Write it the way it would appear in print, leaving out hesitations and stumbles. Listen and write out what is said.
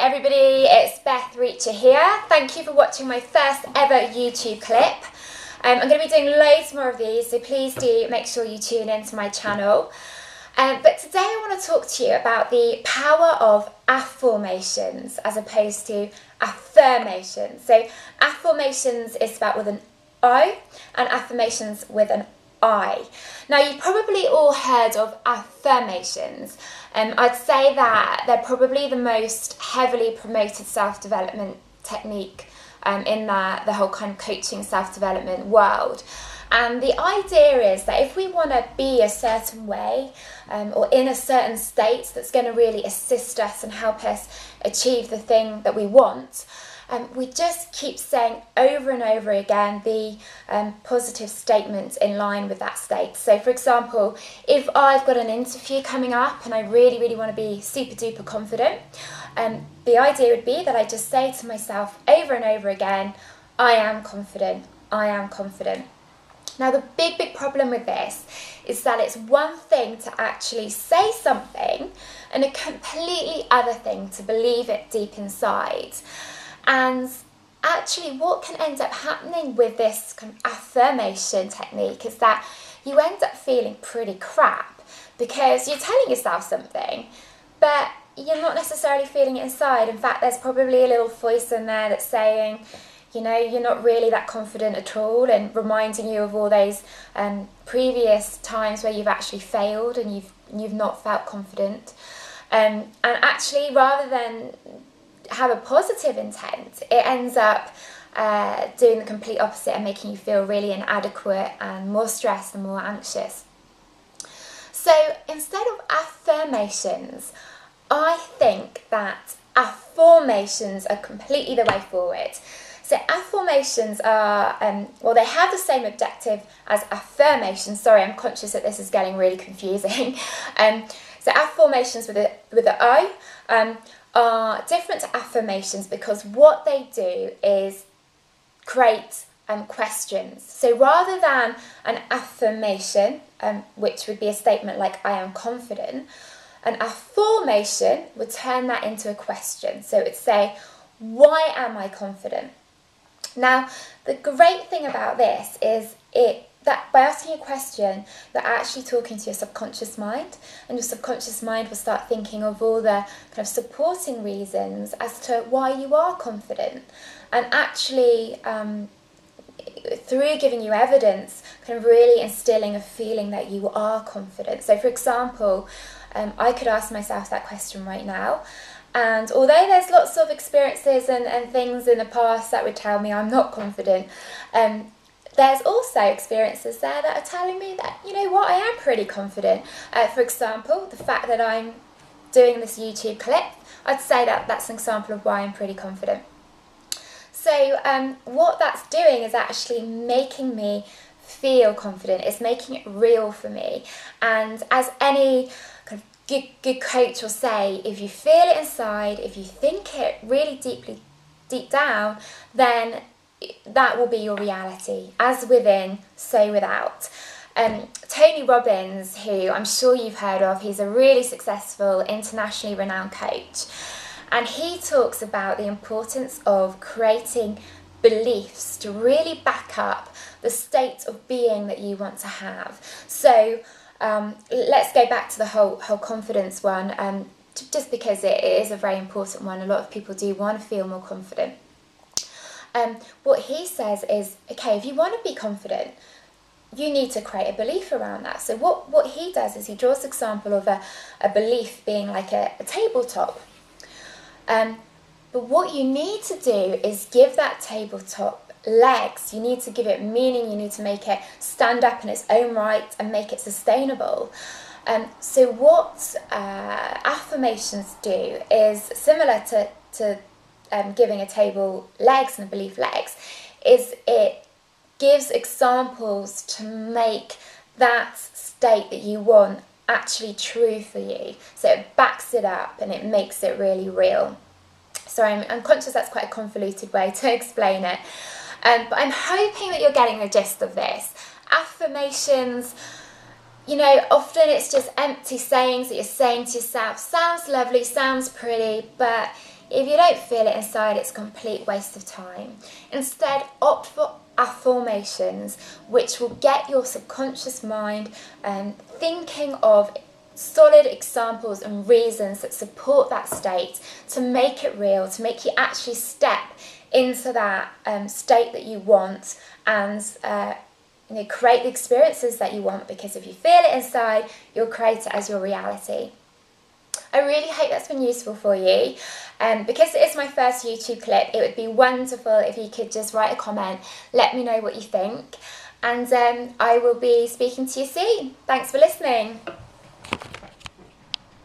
everybody, it's Beth Reacher here. Thank you for watching my first ever YouTube clip. I'm going to be doing loads more of these, so please do make sure you tune into my channel. But today I want to talk to you about the power of affirmations as opposed to affirmations. So affirmations is spelled with an O and affirmations with an I. Now, you've probably all heard of affirmations. I'd say that they're probably the most heavily promoted self-development technique in the whole kind of coaching self-development world. And the idea is that if we want to be a certain way or in a certain state that's going to really assist us and help us achieve the thing that we want, we just keep saying over and over again the positive statements in line with that state. So for example, if I've got an interview coming up and I really want to be super duper confident, the idea would be that I just say to myself over and over again, I am confident, I am confident. Now the big problem with this is that it's one thing to actually say something and a completely other thing to believe it deep inside. And actually what can end up happening with this kind of affirmation technique is that you end up feeling pretty crap because you're telling yourself something, but you're not necessarily feeling it inside. In fact, there's probably a little voice in there that's saying, you know, you're not really that confident at all, and reminding you of all those previous times where you've actually failed and you've not felt confident. And actually, rather than have a positive intent, it ends up doing the complete opposite and making you feel really inadequate and more stressed and more anxious. So instead of affirmations, I think that affirmations are completely the way forward. So affirmations are, well, they have the same objective as affirmations. Sorry, I'm conscious that this is getting really confusing. So affirmations with the O are different to affirmations because what they do is create questions. So rather than an affirmation, which would be a statement like I am confident, an affirmation would turn that into a question. So it would say, why am I confident? Now, the great thing about this is that by asking a question, you're actually talking to your subconscious mind, and your subconscious mind will start thinking of all the kind of supporting reasons as to why you are confident. And actually, through giving you evidence, kind of really instilling a feeling that you are confident. So for example, I could ask myself that question right now. And although there's lots of experiences and things in the past that would tell me I'm not confident, there's also experiences there that are telling me that, you know what, I am pretty confident. For example, the fact that I'm doing this YouTube clip, I'd say that that's an example of why I'm pretty confident. So what that's doing is actually making me feel confident. It's making it real for me. And as any kind of good coach will say, if you feel it inside, if you think it really deep down, then that will be your reality. As within, so without. Tony Robbins, who I'm sure you've heard of, he's a really successful, internationally renowned coach. And he talks about the importance of creating beliefs to really back up the state of being that you want to have. So let's go back to the whole confidence one, just because it is a very important one. A lot of people do want to feel more confident. What he says is, okay, if you want to be confident, you need to create a belief around that. So what he does is he draws an example of a belief being like a tabletop. But what you need to do is give that tabletop legs. You need to give it meaning. You need to make it stand up in its own right and make it sustainable. So what affirmations do is similar to giving a table legs and a belief legs, is it gives examples to make that state that you want actually true for you. So it backs it up and it makes it really real. So I'm conscious that's quite a convoluted way to explain it, but I'm hoping that you're getting the gist of this. Affirmations, you know, often it's just empty sayings that you're saying to yourself. Sounds lovely, sounds pretty, but If you don't feel it inside, it's a complete waste of time. Instead, opt for affirmations, which will get your subconscious mind thinking of solid examples and reasons that support that state, to make it real, to make you actually step into that state that you want, and create the experiences that you want, because if you feel it inside, you'll create it as your reality. I really hope that's been useful for you. Because it is my first YouTube clip, it would be wonderful if you could just write a comment, let me know what you think, and I will be speaking to you soon. Thanks for listening.